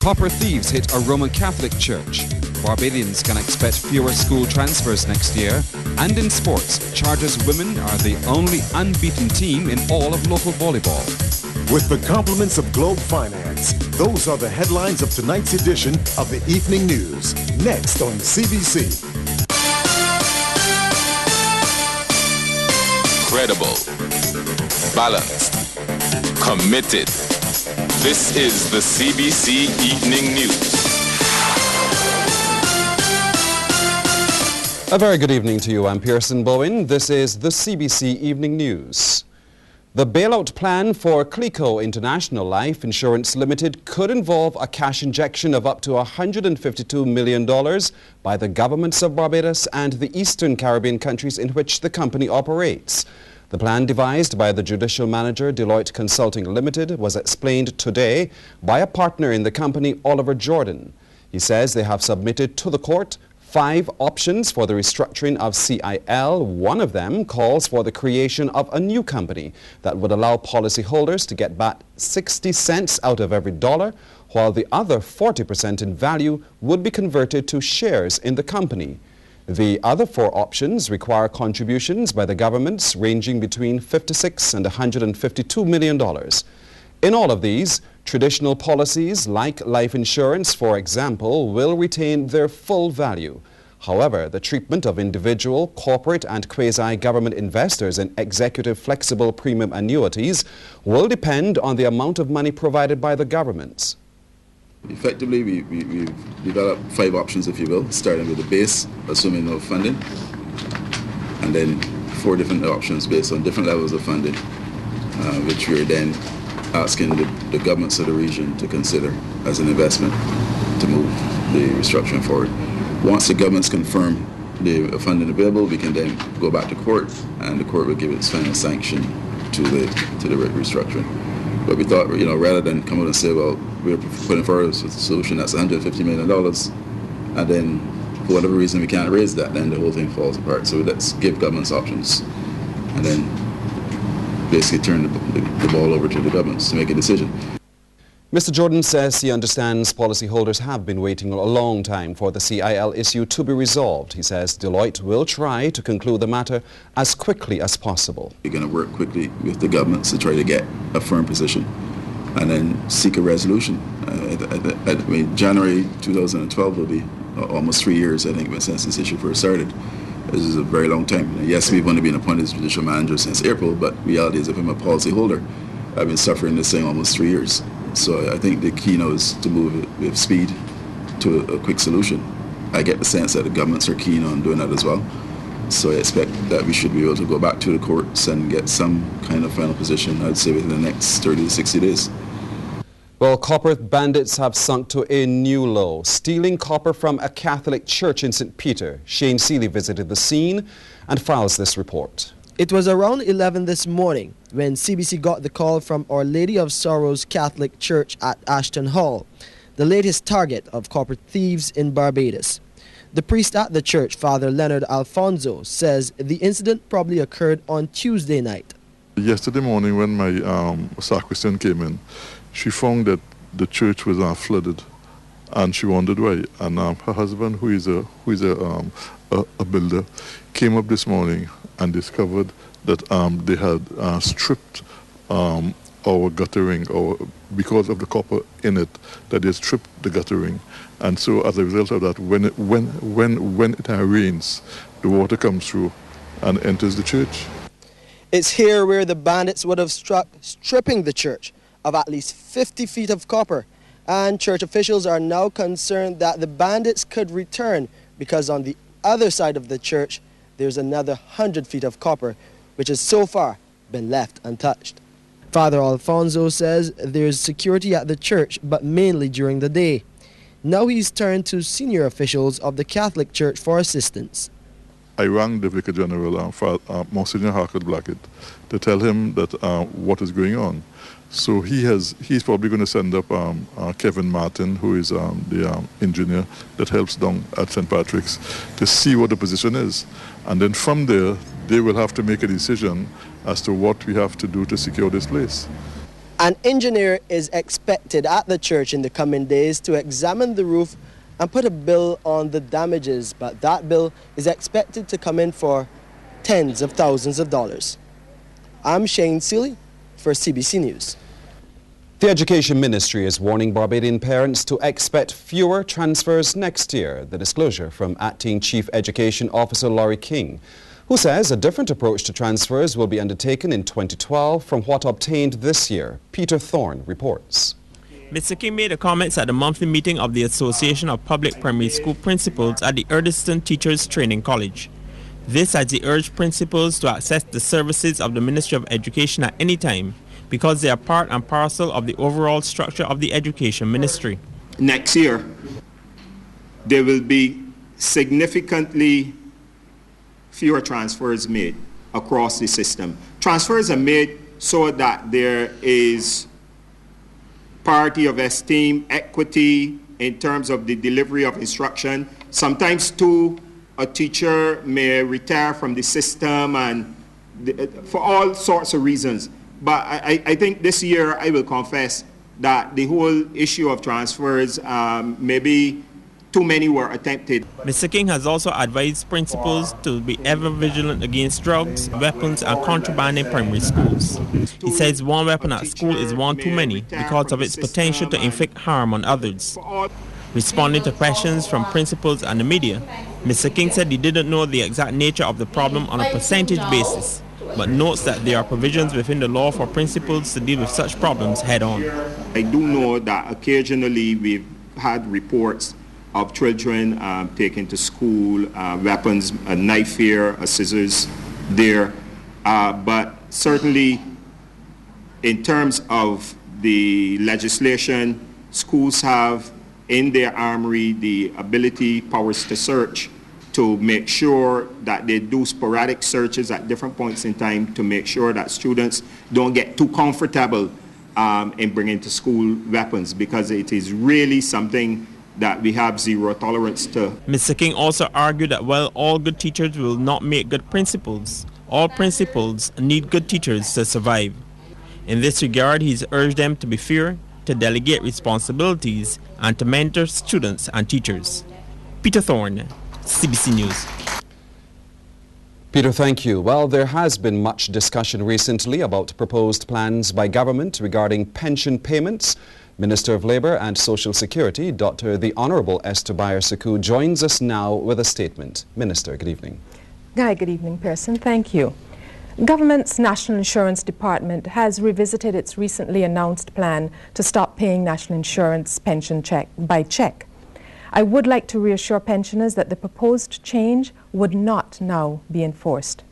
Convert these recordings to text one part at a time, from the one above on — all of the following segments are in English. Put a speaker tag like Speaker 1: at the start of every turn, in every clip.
Speaker 1: Copper thieves hit a Roman Catholic church. Barbadians can expect fewer school transfers next year. And in sports, Chargers women are the only unbeaten team in all of local volleyball.
Speaker 2: With the compliments of Globe Finance, those are the headlines of tonight's edition of the Evening News. Next on CBC.
Speaker 3: Credible, balanced, committed. This is the CBC Evening News.
Speaker 1: A very good evening to you. I'm Pearson Bowen. This is the CBC Evening News. The bailout plan for Clico International Life Insurance Limited could involve a cash injection of up to $152 million by the governments of Barbados and the Eastern Caribbean countries in which the company operates. The plan devised by the judicial manager, Deloitte Consulting Limited, was explained today by a partner in the company, Oliver Jordan. He says they have submitted to the court 5 options for the restructuring of CIL. One of them calls for the creation of a new company that would allow policyholders to get back 60 cents out of every dollar, while the other 40% in value would be converted to shares in the company. The other 4 options require contributions by the governments ranging between $56 and $152 million. In all of these, traditional policies like life insurance, for example, will retain their full value. However, the treatment of individual, corporate and quasi-government investors in executive flexible premium annuities will depend on the amount of money provided by the governments.
Speaker 4: Effectively, we've developed 5 options, if you will, starting with the base, assuming no funding, and then 4 different options based on different levels of funding, which we're then asking the governments of the region to consider as an investment to move the restructuring forward. Once the governments confirm the funding available, we can then go back to court, and the court will give its final sanction to the restructuring. But we thought, rather than come out and say, well, we're putting forward a solution that's $150 million, and then for whatever reason we can't raise that, then the whole thing falls apart. So let's give governments options, and then basically turn the ball over to the governments to make a decision.
Speaker 1: Mr. Jordan says he understands policyholders have been waiting a long time for the CIL issue to be resolved. He says Deloitte will try to conclude the matter as quickly as possible.
Speaker 4: We're going to work quickly with the governments to try to get a firm position and then seek a resolution. January 2012 will be almost 3 years, I think, since this issue first started. This is a very long time. Yes, we've only been appointed as judicial manager since April, but reality is if I'm a policyholder, I've been suffering this thing almost 3 years. So I think the key now is to move with speed to a quick solution. I get the sense that the governments are keen on doing that as well. So I expect that we should be able to go back to the courts and get some kind of final position, I'd say, within the next 30 to 60 days.
Speaker 1: Well, copper bandits have sunk to a new low, stealing copper from a Catholic church in St. Peter. Shane Seeley visited the scene and files this report.
Speaker 5: It was around 11 this morning when CBC got the call from Our Lady of Sorrows Catholic Church at Ashton Hall, the latest target of copper thieves in Barbados. The priest at the church, Father Leonard Alfonso, says the incident probably occurred on Tuesday night.
Speaker 6: Yesterday morning when my sacristan came in, she found that the church was flooded, and she wondered why. And her husband, who is a builder, came up this morning and discovered that they had stripped our guttering, or because of the copper in it, that they stripped the guttering. And so as a result of that, when it rains, the water comes through and enters the church.
Speaker 5: It's here where the bandits would have struck, stripping the church of at least 50 feet of copper. And church officials are now concerned that the bandits could return because on the other side of the church, there's another 100 feet of copper, which has so far been left untouched. Father Alfonso says there's security at the church, but mainly during the day. Now he's turned to senior officials of the Catholic Church for assistance.
Speaker 6: I rang the Vicar General, Monsignor Harcourt Blackett, to tell him that what is going on. So he's probably going to send up Kevin Martin, who is the engineer that helps down at St. Patrick's, to see what the position is. And then from there, they will have to make a decision as to what we have to do to secure this place.
Speaker 5: An engineer is expected at the church in the coming days to examine the roof and put a bill on the damages, but that bill is expected to come in for tens of thousands of dollars. I'm Shane Seeley for CBC News.
Speaker 1: The Education Ministry is warning Barbadian parents to expect fewer transfers next year. The disclosure from Acting Chief Education Officer Laurie King, who says a different approach to transfers will be undertaken in 2012 from what obtained this year. Peter Thorne reports.
Speaker 7: Mr. King made the comments at the monthly meeting of the Association of Public Primary School Principals at the Erdiston Teachers Training College. This as he urged principals to access the services of the Ministry of Education at any time because they are part and parcel of the overall structure of the Education Ministry.
Speaker 8: Next year, there will be significantly fewer transfers made across the system. Transfers are made so that there is parity of esteem, equity in terms of the delivery of instruction. Sometimes too, a teacher may retire from the system and for all sorts of reasons. But I think this year I will confess that the whole issue of transfers, maybe too many were attempted.
Speaker 7: Mr. King has also advised principals to be ever vigilant against drugs, weapons and contraband in primary schools. He says one weapon at school is one too many because of its potential to inflict harm on others. Responding to questions from principals and the media, Mr. King said he didn't know the exact nature of the problem on a percentage basis, but notes that there are provisions within the law for principals to deal with such problems head-on.
Speaker 8: I do know that occasionally we've had reports of children taken to school, weapons, a knife here, a scissors there. But certainly in terms of the legislation, schools have in their armory the ability, powers to search, to make sure that they do sporadic searches at different points in time to make sure that students don't get too comfortable in bringing to school weapons, because it is really something that we have zero tolerance to.
Speaker 7: Mr. King also argued that while all good teachers will not make good principals, all principals need good teachers to survive. In this regard, he's urged them to be fair, to delegate responsibilities, and to mentor students and teachers. Peter Thorne, CBC News.
Speaker 1: Peter, thank you. Well, there has been much discussion recently about proposed plans by government regarding pension payments. Minister of Labour and Social Security, Dr. the Honourable Esther Bayer-Suku, joins us now with a statement. Minister, good evening.
Speaker 9: Hi, good evening, Pearson. Thank you. Government's National Insurance Department has revisited its recently announced plan to stop paying national insurance pension check by check. I would like to reassure pensioners that the proposed change would not now be enforced.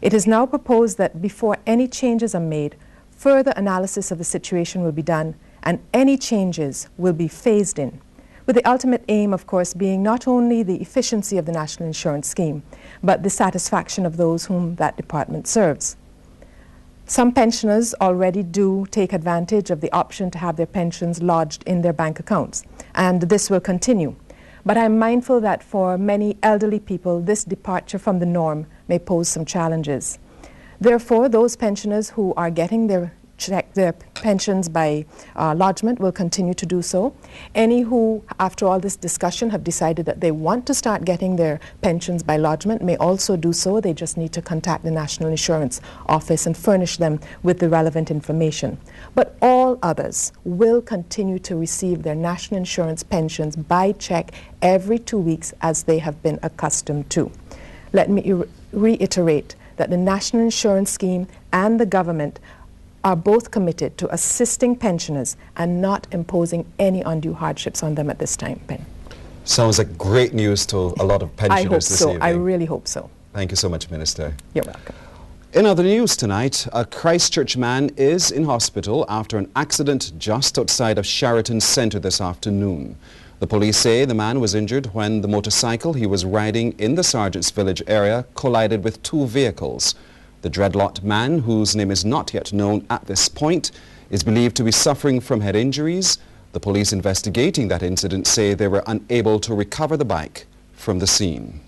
Speaker 9: It is now proposed that before any changes are made, further analysis of the situation will be done and any changes will be phased in, with the ultimate aim, of course, being not only the efficiency of the national insurance scheme, but the satisfaction of those whom that department serves. Some pensioners already do take advantage of the option to have their pensions lodged in their bank accounts, and this will continue. But I'm mindful that for many elderly people, this departure from the norm may pose some challenges. Therefore, those pensioners who are getting their pensions by lodgement will continue to do so. Any who, after all this discussion, have decided that they want to start getting their pensions by lodgement may also do so. They just need to contact the National Insurance Office and furnish them with the relevant information. But all others will continue to receive their national insurance pensions by check every 2 weeks as they have been accustomed to. Let me reiterate that the National Insurance Scheme and the government are both committed to assisting pensioners and not imposing any undue hardships on them at this time, Ben.
Speaker 1: Sounds like great news to a lot of pensioners this evening.
Speaker 9: I really hope so.
Speaker 1: Thank you so much, Minister.
Speaker 9: You're welcome.
Speaker 1: In other news tonight, a Christchurch man is in hospital after an accident just outside of Sheraton Centre this afternoon. The police say the man was injured when the motorcycle he was riding in the Sergeant's Village area collided with two vehicles. The dreadlocked man, whose name is not yet known at this point, is believed to be suffering from head injuries. The police investigating that incident say they were unable to recover the bike from the scene.